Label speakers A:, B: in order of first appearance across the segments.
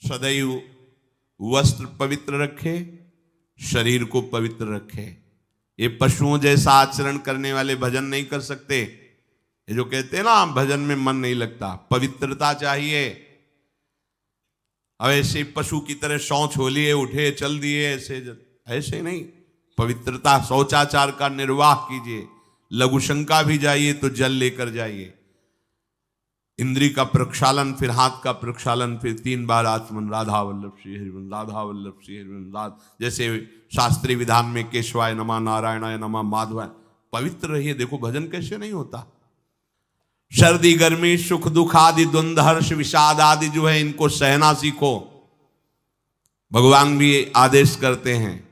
A: सदैव वस्त्र पवित्र रखे, शरीर को पवित्र रखे। ये पशुओं जैसा आचरण करने वाले भजन नहीं कर सकते। ये जो कहते हैं ना भजन में मन नहीं लगता, पवित्रता चाहिए। अब ऐसे पशु की तरह शौच हो लिए, उठे चल दिए, ऐसे नहीं। पवित्रता, शौचाचार का निर्वाह कीजिए। लघु शंका भी जाइए तो जल लेकर जाइए। इंद्री का प्रक्षालन, फिर हाथ का प्रक्षालन, फिर 3 बार आचमन, राधा वल्लभ श्री हरिवंश, राधा वल्लभ श्री हरिवंश। जैसे शास्त्रीय विधान में केशवाय नमः, नारायणाय नमः, माधवाय। पवित्र रहिए। देखो भजन कैसे नहीं होता। सर्दी गर्मी सुख दुख आदि द्वंद्व हर्ष विषाद आदि जो है इनको सहना सीखो। भगवान भी आदेश करते हैं,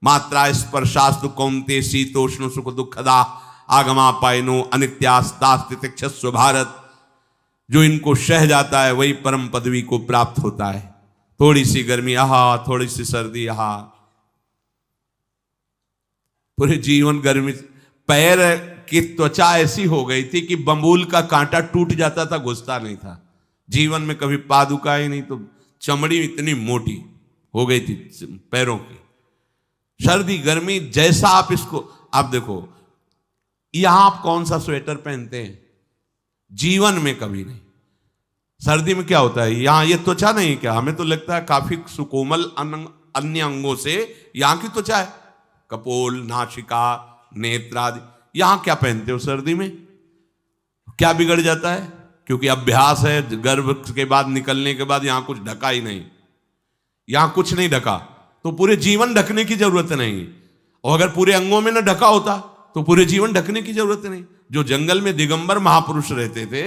A: मात्रा स्पर्शास्तु कौन्ते शीतोष्ण सुख दुखदा आगमा पायनो अनित्यास्तास्तितिक्षस्व भारत। जो इनको सह जाता है वही परम पदवी को प्राप्त होता है। थोड़ी सी गर्मी आहा, थोड़ी सी सर्दी आहा, पूरे जीवन गर्मी। पैर की त्वचा ऐसी हो गई थी कि बंबूल का कांटा टूट जाता था, घुसता नहीं था। जीवन में कभी पादुका ही नहीं, तो चमड़ी इतनी मोटी हो गई थी पैरों की। सर्दी गर्मी जैसा आप इसको, आप देखो यहां आप कौन सा स्वेटर पहनते हैं? जीवन में कभी नहीं। सर्दी में क्या होता है, यहां ये त्वचा नहीं क्या? हमें तो लगता है काफी सुकोमल अन्य अंगों से यहां की त्वचा है, कपोल, नासिका, नेत्र आदि। यहां क्या पहनते हो सर्दी में? क्या बिगड़ जाता है? क्योंकि अभ्यास है, गर्भ के बाद निकलने के बाद यहां कुछ ढका ही नहीं, यहां कुछ नहीं ढका, तो पूरे जीवन ढकने की जरूरत नहीं। और अगर पूरे अंगों में न ढका होता तो पूरे जीवन ढकने की जरूरत नहीं। जो जंगल में दिगंबर महापुरुष रहते थे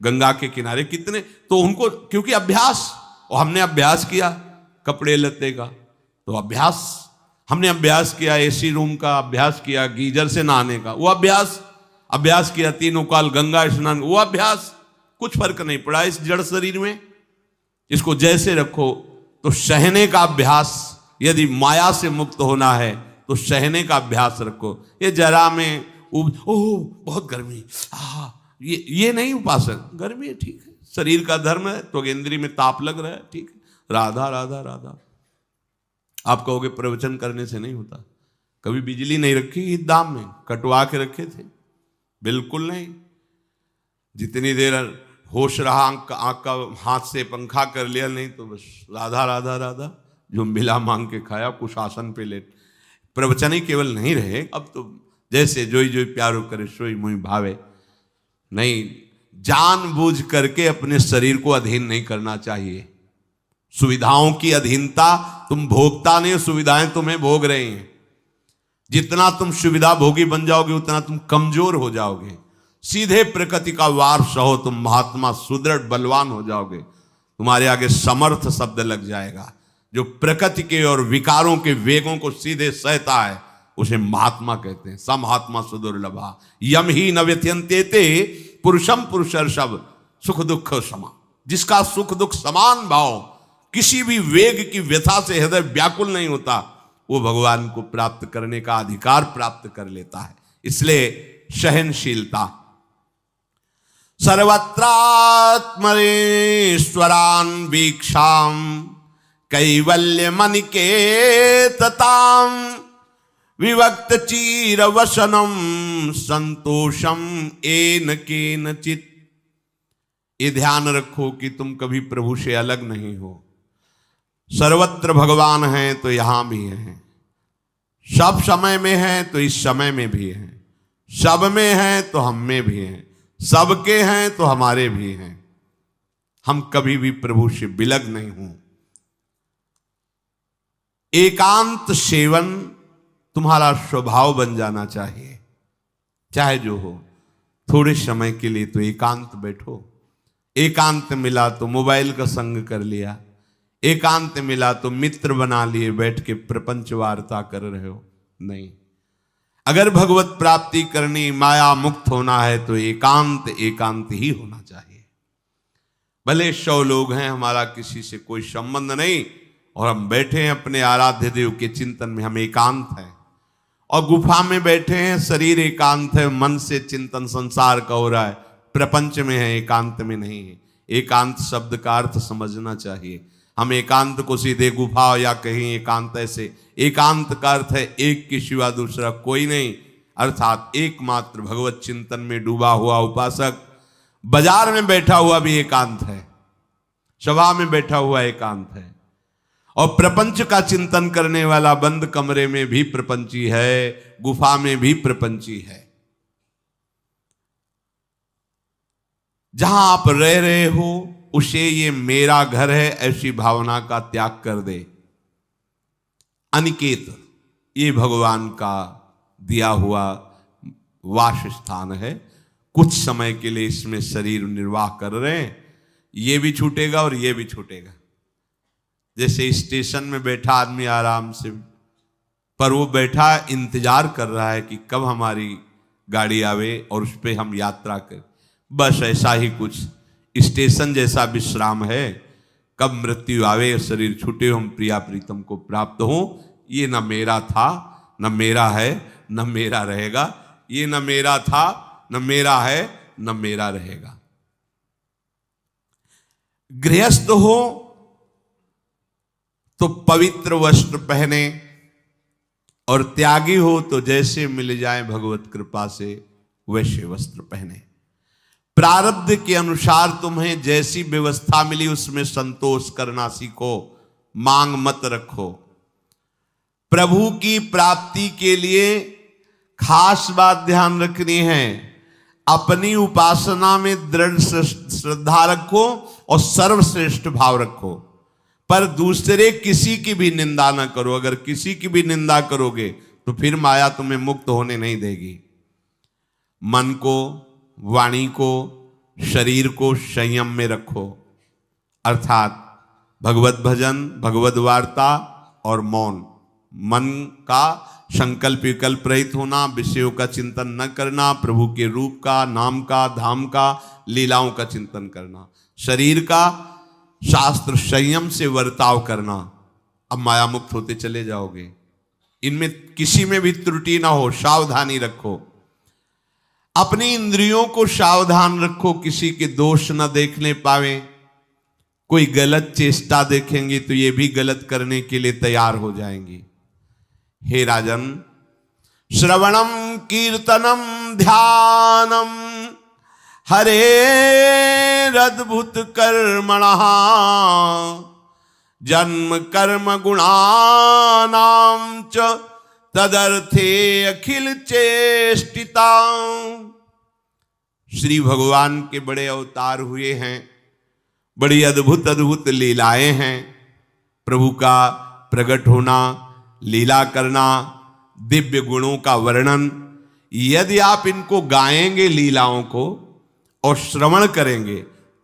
A: गंगा के किनारे, कितने, तो उनको क्योंकि अभ्यास, और हमने अभ्यास किया कपड़े लत्ते का, तो अभ्यास, हमने अभ्यास किया एसी रूम का, अभ्यास किया गीजर से नहाने का, वो अभ्यास किया 3 काल गंगा स्नान, वो अभ्यास। कुछ फर्क नहीं पड़ा इस जड़ शरीर में। इसको जैसे रखो। तो सहने का अभ्यास, यदि माया से मुक्त होना है तो सहने का अभ्यास रखो। ये जरा में ओह बहुत गर्मी, ये नहीं उपासक। गर्मी है ठीक है, शरीर का धर्म है, तो इंद्री में ताप लग रहा है, ठीक है, राधा राधा राधा। आप कहोगे प्रवचन करने से नहीं होता। कभी बिजली नहीं रखी ईद दाम में, कटवा के रखे थे? बिल्कुल नहीं। जितनी देर होश रहा, आंख का हाथ से पंखा कर लिया, नहीं तो बस राधा राधा राधा। जो मिला मांग के खाया, कुछ आसन पे लेट। प्रवचन ही केवल नहीं रहे, अब तो जैसे जोई जोई प्यारो करे सोई मोहि भावे। नहीं, जानबूझ करके अपने शरीर को अधीन नहीं करना चाहिए। सुविधाओं की अधीनता, तुम भोगता नहीं, सुविधाएं तुम्हें भोग रही हैं। जितना तुम सुविधा भोगी बन जाओगे उतना तुम कमजोर हो जाओगे। सीधे प्रकृति का वार सहो, तुम महात्मा सुदृढ़ बलवान हो जाओगे। तुम्हारे आगे समर्थ शब्द लग जाएगा। जो प्रकृति के और विकारों के वेगों को सीधे सहता है उसे महात्मा कहते हैं। समहात्मा सुदुर्लभा यम ही न व्यथयन्ते पुरुषम पुरुषर्षभ सुख दुख समा। जिसका सुख दुख समान भाव, किसी भी वेग की व्यथा से हृदय व्याकुल नहीं होता, वो भगवान को प्राप्त करने का अधिकार प्राप्त कर लेता है। इसलिए सहनशीलता। सर्वत्रात्मनेश्वरान वीक्षाम कैवल्य मनिकेतताम विवक्त चीर वसनम संतोषम एन केनचित। ये ध्यान रखो कि तुम कभी प्रभु से अलग नहीं हो। सर्वत्र भगवान हैं तो यहां भी हैं, सब समय में हैं तो इस समय में भी हैं, सब में हैं तो हम में भी हैं, सबके हैं तो हमारे भी हैं। हम कभी भी प्रभु से बिलग नहीं हूं। एकांत सेवन तुम्हारा स्वभाव बन जाना चाहिए। चाहे जो हो, थोड़े समय के लिए तो एकांत बैठो। एकांत मिला तो मोबाइल का संग कर लिया, एकांत मिला तो मित्र बना लिए, बैठ के प्रपंच वार्ता कर रहे हो। नहीं, अगर भगवत प्राप्ति करनी, माया मुक्त होना है तो एकांत एकांत ही होना चाहिए। भले 100 लोग हैं, हमारा किसी से कोई संबंध नहीं, और हम बैठे हैं अपने आराध्य देव के चिंतन में, हम एकांत हैं। और गुफा में बैठे हैं, शरीर एकांत है, मन से चिंतन संसार का हो रहा है, प्रपंच में है, एकांत में नहीं है। एकांत शब्द का अर्थ समझना चाहिए। हम एकांत को सीधे गुफा या कहीं एकांत ऐसे, एकांत का अर्थ है एक के सिवा दूसरा कोई नहीं, अर्थात एकमात्र भगवत चिंतन में डूबा हुआ उपासक। बाजार में बैठा हुआ भी एकांत है, सभा में बैठा हुआ एकांत है, और प्रपंच का चिंतन करने वाला बंद कमरे में भी प्रपंची है, गुफा में भी प्रपंची है। जहां आप रह रहे हो उसे ये मेरा घर है ऐसी भावना का त्याग कर दे। अनिकेत ये भगवान का दिया हुआ वास स्थान है, कुछ समय के लिए इसमें शरीर निर्वाह कर रहे हैं, ये भी छूटेगा और ये भी छूटेगा। जैसे स्टेशन में बैठा आदमी आराम से, पर वो बैठा इंतजार कर रहा है कि कब हमारी गाड़ी आवे और उस पर हम यात्रा करें। बस ऐसा ही कुछ स्टेशन जैसा विश्राम है, कब मृत्यु आवे, शरीर छूटे, हम प्रिया प्रीतम को प्राप्त हो। ये न मेरा था, न मेरा है, न मेरा रहेगा। ये न मेरा था, न मेरा है, न मेरा रहेगा। गृहस्थ हो तो पवित्र वस्त्र पहने, और त्यागी हो तो जैसे मिल जाए भगवत कृपा से वैसे वस्त्र पहने। प्रारब्ध के अनुसार तुम्हें जैसी व्यवस्था मिली उसमें संतोष करना सीखो, मांग मत रखो। प्रभु की प्राप्ति के लिए खास बात ध्यान रखनी है, अपनी उपासना में दृढ़ श्रद्धा रखो और सर्वश्रेष्ठ भाव रखो, पर दूसरे किसी की भी निंदा ना करो। अगर किसी की भी निंदा करोगे तो फिर माया तुम्हें मुक्त होने नहीं देगी। मन को, वाणी को, शरीर को संयम में रखो, अर्थात भगवत भजन, भगवत वार्ता और मौन। मन का संकल्प विकल्प रहित होना, विषयों का चिंतन न करना, प्रभु के रूप का, नाम का, धाम का, लीलाओं का चिंतन करना। शरीर का शास्त्र संयम से वर्ताव करना। अब माया मुक्त होते चले जाओगे, इनमें किसी में भी त्रुटि ना हो, सावधानी रखो। अपनी इंद्रियों को सावधान रखो, किसी के दोष न देखने पावे। कोई गलत चेष्टा देखेंगे तो ये भी गलत करने के लिए तैयार हो जाएंगी। हे राजन, श्रवणम कीर्तनम ध्यानम हरेरद्भुत कर्मणः जन्म कर्म गुणानां च तदर्थे अखिल चेष्टिता। श्री भगवान के बड़े अवतार हुए हैं, बड़ी अद्भुत अद्भुत लीलाएं हैं। प्रभु का प्रकट होना, लीला करना, दिव्य गुणों का वर्णन, यदि आप इनको गाएंगे लीलाओं को और श्रवण करेंगे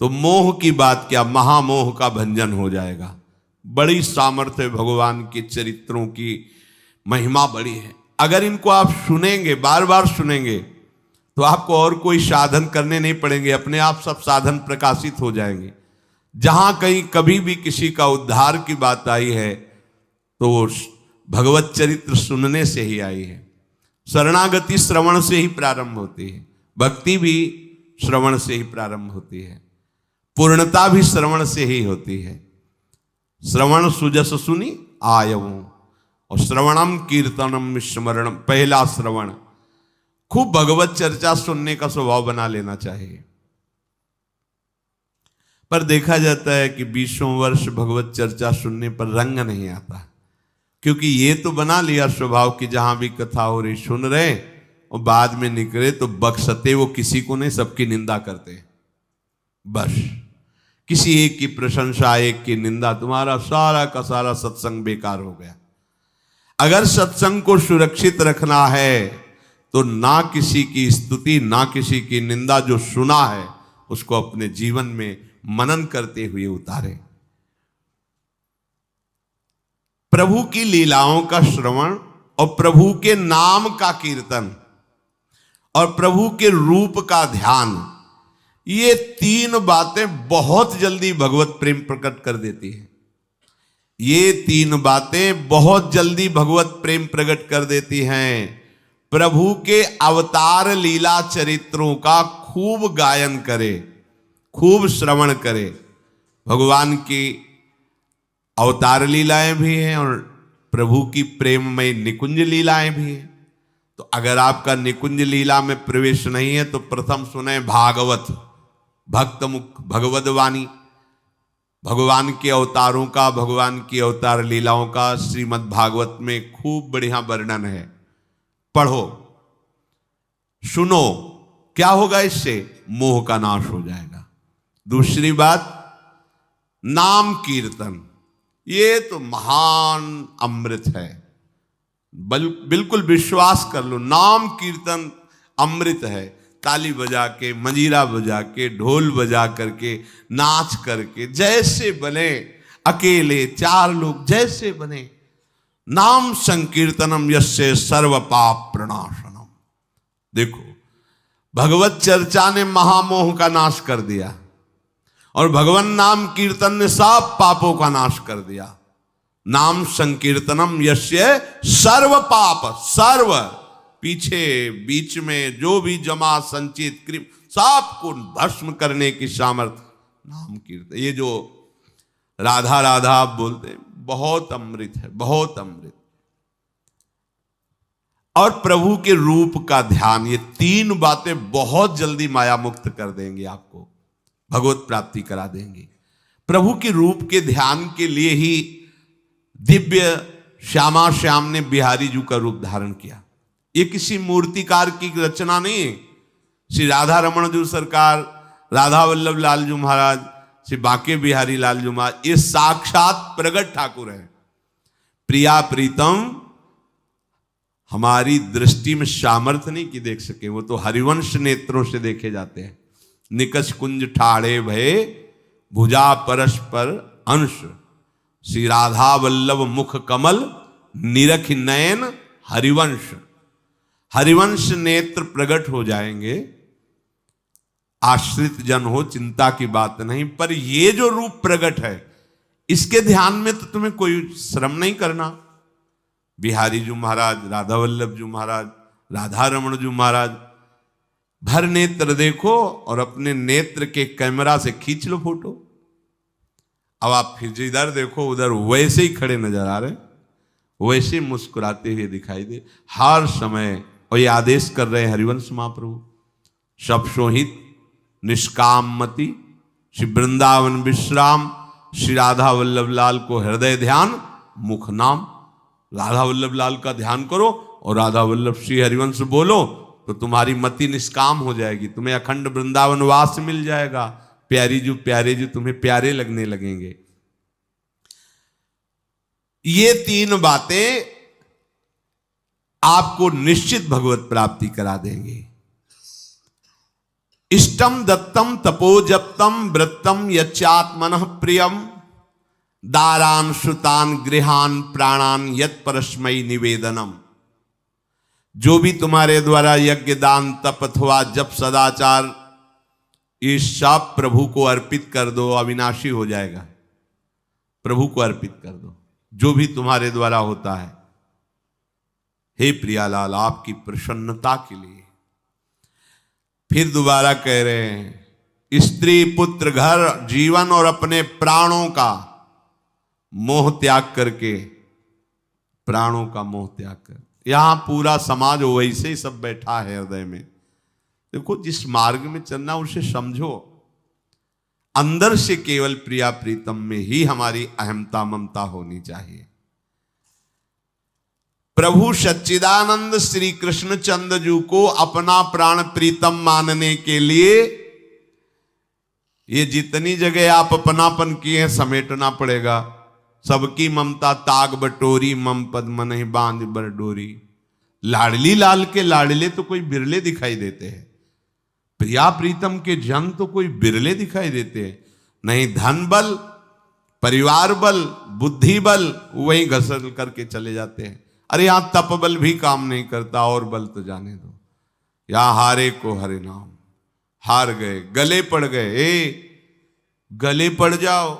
A: तो मोह की बात क्या, महामोह का भंजन हो जाएगा। बड़ी सामर्थ्य भगवान के चरित्रों की, महिमा बड़ी है। अगर इनको आप सुनेंगे, बार बार सुनेंगे, तो आपको और कोई साधन करने नहीं पड़ेंगे, अपने आप सब साधन प्रकाशित हो जाएंगे। जहां कहीं कभी भी किसी का उद्धार की बात आई है तो भगवत चरित्र सुनने से ही आई है। शरणागति श्रवण से ही प्रारंभ होती है, भक्ति भी श्रवण से ही प्रारंभ होती है, पूर्णता भी श्रवण से ही होती है। श्रवण सुजस सुनी आयऊ, और श्रवणम कीर्तनम स्मरणम, पहला श्रवण। खूब भगवत चर्चा सुनने का स्वभाव बना लेना चाहिए। पर देखा जाता है कि 20 वर्ष भगवत चर्चा सुनने पर रंग नहीं आता, क्योंकि ये तो बना लिया स्वभाव कि जहां भी कथा हो रही सुन रहे, और बाद में निकले तो बख्शते वो किसी को नहीं, सबकी निंदा करते। बस किसी एक की प्रशंसा, एक की निंदा, तुम्हारा सारा का सारा सत्संग बेकार हो गया। अगर सत्संग को सुरक्षित रखना है तो ना किसी की स्तुति, ना किसी की निंदा, जो सुना है उसको अपने जीवन में मनन करते हुए उतारे। प्रभु की लीलाओं का श्रवण और प्रभु के नाम का कीर्तन और प्रभु के रूप का ध्यान, ये 3 बातें बहुत जल्दी भगवत प्रेम प्रकट कर देती है। ये 3 बातें बहुत जल्दी भगवत प्रेम प्रकट कर देती हैं। प्रभु के अवतार लीला चरित्रों का खूब गायन करे, खूब श्रवण करे। भगवान की अवतार लीलाएं भी हैं और प्रभु की प्रेममय निकुंज लीलाएं भी हैं। तो अगर आपका निकुंज लीला में प्रवेश नहीं है तो प्रथम सुने भागवत, भक्त मुख भगवद वाणी, भगवान के अवतारों का, भगवान की अवतार लीलाओं का श्रीमद् भागवत में खूब बढ़िया वर्णन है। पढ़ो, सुनो, क्या होगा इससे? मोह का नाश हो जाएगा। दूसरी बात, नाम कीर्तन, ये तो महान अमृत है। बिल्कुल विश्वास कर लो, नाम कीर्तन अमृत है। ताली बजा के, मंजीरा बजा के, ढोल बजा करके, नाच करके, जैसे बने, अकेले 4 लोग जैसे बने, नाम संकीर्तनम यस्य सर्व पाप प्रणाशनम। देखो, भगवत चर्चा ने महामोह का नाश कर दिया और भगवान नाम कीर्तन ने सब पापों का नाश कर दिया। नाम संकीर्तनम यस्य सर्व पाप, सर्व पीछे बीच में जो भी जमा संचित कृम सबको भस्म करने की सामर्थ्य नाम कीर्तन। ये जो राधा राधा आप बोलते हैं, बहुत अमृत है, बहुत अमृत। और प्रभु के रूप का ध्यान, ये 3 बातें बहुत जल्दी माया मुक्त कर देंगे, आपको भगवत प्राप्ति करा देंगे। प्रभु के रूप के ध्यान के लिए ही दिव्य श्यामा श्याम ने बिहारी जी का रूप धारण किया। ये किसी मूर्तिकार की रचना नहीं है। श्री राधा रमण जी सरकार, राधा वल्लभ लाल जी महाराज, श्री बांके बिहारी लाल जी महाराज, ये साक्षात प्रगट ठाकुर है। प्रिया प्रीतम हमारी दृष्टि में सामर्थ्य नहीं कि देख सके, वो तो हरिवंश नेत्रों से देखे जाते हैं। निकष कुंज ठाड़े भये भुजा परस्पर अंश, श्री राधा वल्लभ मुख कमल निरख नयन हरिवंश। हरिवंश नेत्र प्रकट हो जाएंगे, आश्रित जन हो, चिंता की बात नहीं। पर ये जो रूप प्रकट है, इसके ध्यान में तो तुम्हें कोई श्रम नहीं करना। बिहारी जी महाराज, राधा वल्लभ जी महाराज, राधा रमण जी महाराज, भर नेत्र देखो और अपने नेत्र के कैमरा से खींच लो फोटो। अब आप फिर जिधर देखो उधर वैसे ही खड़े नजर आ रहे, वैसे मुस्कुराते हुए दिखाई दे हर समय। और ये आदेश कर रहे हैं हरिवंश महाप्रभु, सब सोहित निष्कामति, श्री वृंदावन विश्राम, श्री राधा वल्लभ लाल को हृदय ध्यान, मुख नाम। राधा वल्लभ लाल का ध्यान करो और राधा वल्लभ श्री हरिवंश बोलो तो तुम्हारी मति निष्काम हो जाएगी, तुम्हें अखंड वृंदावन वास मिल जाएगा। प्यारे जी तुम्हें प्यारे लगने लगेंगे। ये 3 बातें आपको निश्चित भगवत प्राप्ति करा देंगे। इष्टम दत्तम तपोजप्तम वृत्तम यच्चात्मनः प्रियम, दारान श्रुतान गृहान प्राणान यत् परस्मै निवेदनम। जो भी तुम्हारे द्वारा यज्ञ दान तप अथवा जप सदाचार, ये सब प्रभु को अर्पित कर दो, अविनाशी हो जाएगा। प्रभु को अर्पित कर दो जो भी तुम्हारे द्वारा होता है। हे प्रियालाल, आपकी प्रसन्नता के लिए। फिर दोबारा कह रहे हैं, स्त्री पुत्र घर जीवन और अपने प्राणों का मोह त्याग करके, प्राणों का मोह त्याग कर। यहां पूरा समाज वैसे ही सब बैठा है हृदय में। देखो, जिस मार्ग में चलना उसे समझो। अंदर से केवल प्रिया प्रीतम में ही हमारी अहमता ममता होनी चाहिए। प्रभु सच्चिदानंद श्री कृष्ण चंद्र जी को अपना प्राण प्रीतम मानने के लिए ये जितनी जगह आप अपनापन किए हैं समेटना पड़ेगा। सबकी ममता ताग बटोरी, मम पद मन ही बांध बर डोरी। लाडली लाल के लाडले तो कोई बिरले दिखाई देते हैं, प्रिया प्रीतम के जन तो कोई बिरले दिखाई देते हैं। नहीं धन बल, परिवार बल, बुद्धि बल वही घसल करके चले जाते हैं। अरे यहां तप बल भी काम नहीं करता, और बल तो जाने दो। यहां हारे को हरे नाम, हार गए, गले पड़ गए। गले पड़ जाओ,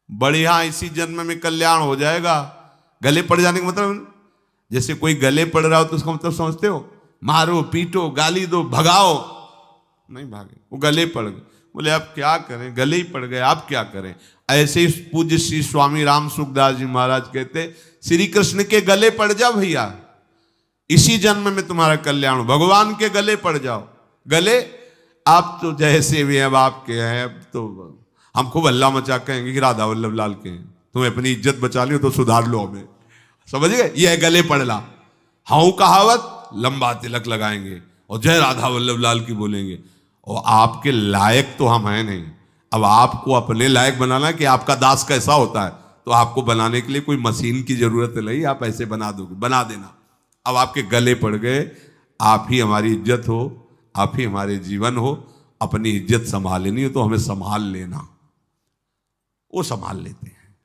A: बढ़िया इसी जन्म में कल्याण हो जाएगा। गले पड़ जाने का मतलब, जैसे कोई गले पड़ रहा हो तो उसका मतलब समझते हो? मारो पीटो गाली दो भगाओ, नहीं भागे, वो गले पड़ गए। बोले अब क्या करें, गले ही पड़ गए, आप क्या करें। ऐसे ही पूज्य श्री स्वामी राम सुखदास जी महाराज कहते, श्री कृष्ण के गले पड़ जाओ भैया, इसी जन्म में तुम्हारा कल्याण, भगवान के गले पड़ जाओ। गले आप तो जैसे भी अब आपके हैं, अब तो हम खूब हल्ला मचा कहेंगे कि राधा वल्लभ लाल के हैं, तुम्हें अपनी इज्जत बचा लियो तो सुधार लो हमें, समझ गए, ये गले पड़ ला। हाँ कहावत, लंबा तिलक लगाएंगे और जय राधा वल्लभ लाल की बोलेंगे, और आपके लायक तो हम हैं नहीं। अब आपको अपने लायक बनाना कि आपका दास कैसा होता है, तो आपको बनाने के लिए कोई मशीन की जरूरत नहीं, आप ऐसे बना दोगे, बना देना। अब आपके गले पड़ गए, आप ही हमारी इज्जत हो, आप ही हमारे जीवन हो, अपनी इज्जत संभालनी हो तो हमें संभाल लेना। वो संभाल लेते हैं,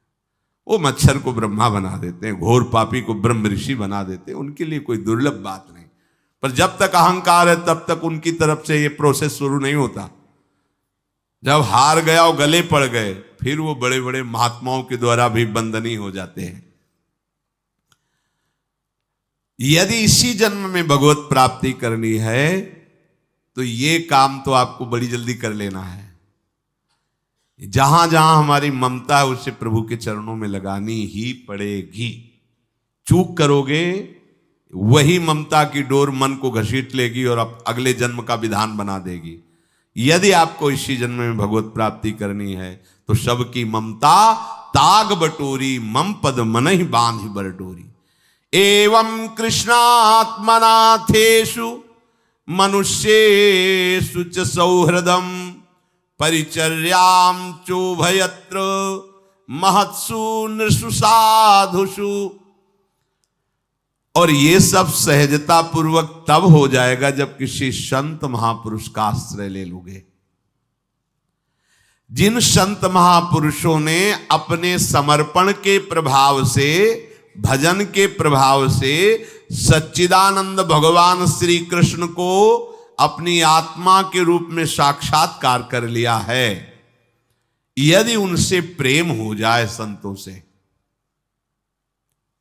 A: वो मच्छर को ब्रह्मा बना देते हैं, घोर पापी को ब्रह्म ऋषि बना देते हैं, उनके लिए कोई दुर्लभ बात नहीं। पर जब तक अहंकार है तब तक उनकी तरफ से ये प्रोसेस शुरू नहीं होता। जब हार गया और गले पड़ गए, फिर वो बड़े बड़े महात्माओं के द्वारा भी बंदनी हो जाते हैं। यदि इसी जन्म में भगवत प्राप्ति करनी है तो ये काम तो आपको बड़ी जल्दी कर लेना है। जहां जहां हमारी ममता है उसे प्रभु के चरणों में लगानी ही पड़ेगी। चूक करोगे, वही ममता की डोर मन को घसीट लेगी और अगले जन्म का विधान बना देगी। यदि आपको इसी जन्म में भगवत प्राप्ति करनी है तो सबकी ममता ताग बटोरी, मम पद मन ही बांध बरटोरी। एवं कृष्णात्मनाथेषु मनुष्येषु च सौहृदम परिचर्याम चोभयत्र महत्सु नृषु साधुषु। और ये सब सहजता पूर्वक तब हो जाएगा जब किसी संत महापुरुष का आश्रय ले लोगे। जिन संत महापुरुषों ने अपने समर्पण के प्रभाव से, भजन के प्रभाव से सच्चिदानंद भगवान श्री कृष्ण को अपनी आत्मा के रूप में साक्षात्कार कर लिया है, यदि उनसे प्रेम हो जाए, संतों से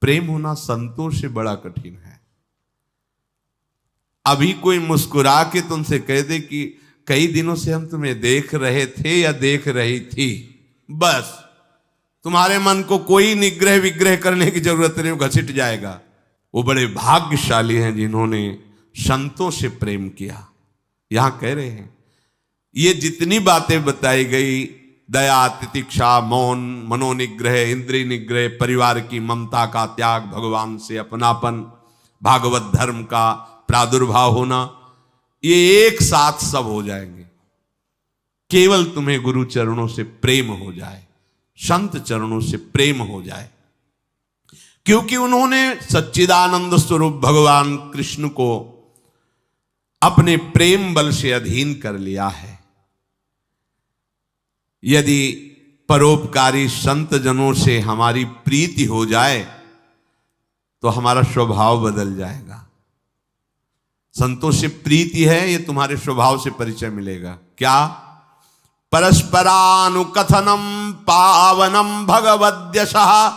A: प्रेम होना संतों से बड़ा कठिन है। अभी कोई मुस्कुरा के तुमसे कह दे कि कई दिनों से हम तुम्हें देख रहे थे या देख रही थी, बस तुम्हारे मन को कोई निग्रह विग्रह करने की जरूरत नहीं, वो घसीट जाएगा। वो बड़े भाग्यशाली हैं जिन्होंने संतों से प्रेम किया। यहां कह रहे हैं ये जितनी बातें बताई गई, दया, तितिक्षा, मौन, मनोनिग्रह, इंद्रिय निग्रह, परिवार की ममता का त्याग, भगवान से अपनापन, भागवत धर्म का प्रादुर्भाव होना, ये एक साथ सब हो जाएंगे। केवल तुम्हें गुरु चरणों से प्रेम हो जाए, संत चरणों से प्रेम हो जाए, क्योंकि उन्होंने सच्चिदानंद स्वरूप भगवान कृष्ण को अपने प्रेम बल से अधीन कर लिया है। यदि परोपकारी संत जनों से हमारी प्रीति हो जाए तो हमारा स्वभाव बदल जाएगा। संतों से प्रीति है, ये तुम्हारे स्वभाव से परिचय मिलेगा। क्या? परस्परानुकथनम पावनम भगवद्यशः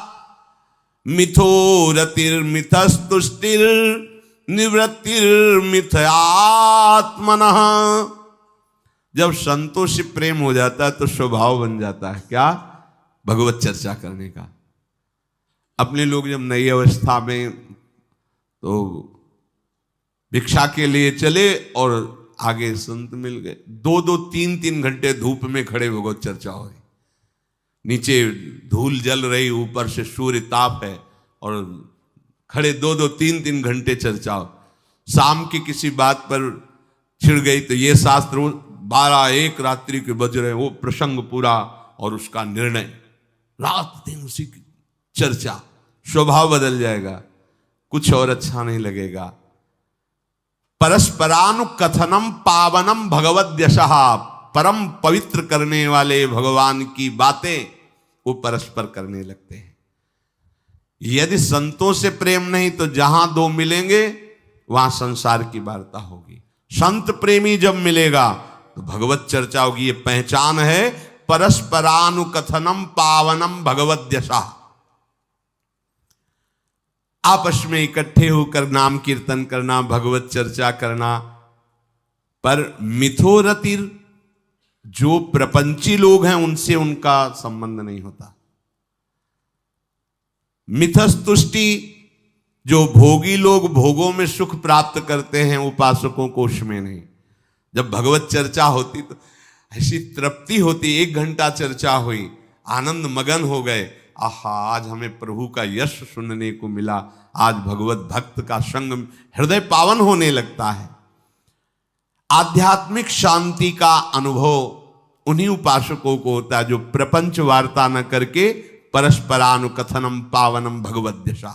A: मिथो रतिर्मिथस्तुष्टिर निवृत्तिर्मिथयात्मनः। जब संतों से प्रेम हो जाता है तो स्वभाव बन जाता है क्या? भगवत चर्चा करने का। अपने लोग जब नई अवस्था में तो भिक्षा के लिए चले और आगे संत मिल गए, 2-2, 3-3 घंटे धूप में खड़े भगवत चर्चा हो रही, नीचे धूल जल रही, ऊपर से सूर्य ताप है और खड़े 2-2, 3-3 घंटे चर्चा हो। शाम की किसी बात पर छिड़ गई तो ये शास्त्र 12-1 रात्रि के बज रहे, वो प्रसंग पूरा और उसका निर्णय, रात दिन उसी की चर्चा। स्वभाव बदल जाएगा, कुछ और अच्छा नहीं लगेगा। परस्परानुकथनम पावनम भगवद्यशः, परम पवित्र करने वाले भगवान की बातें वो परस्पर करने लगते हैं। यदि संतों से प्रेम नहीं तो जहां दो मिलेंगे वहां संसार की वार्ता होगी। संत प्रेमी जब मिलेगा तो भगवत चर्चा होगी। ये पहचान है, परस्परानुकथनम पावनम भगवद्यशः। आपस में इकट्ठे होकर नाम कीर्तन करना, भगवत चर्चा करना। पर मिथो रतिर, जो प्रपंची लोग हैं उनसे उनका संबंध नहीं होता। मिथस्तुष्टि, जो भोगी लोग भोगों में सुख प्राप्त करते हैं, उपासकों को उसमें नहीं। जब भगवत चर्चा होती तो ऐसी तृप्ति होती, 1 घंटा चर्चा हुई, आनंद मगन हो गए, आहा आज हमें प्रभु का यश सुनने को मिला, आज भगवत भक्त का संग, हृदय पावन होने लगता है। आध्यात्मिक शांति का अनुभव उन्हीं उपासकों को होता है जो प्रपंच वार्ता न करके परस्परानुकथनम पावनम भगवद्यशा,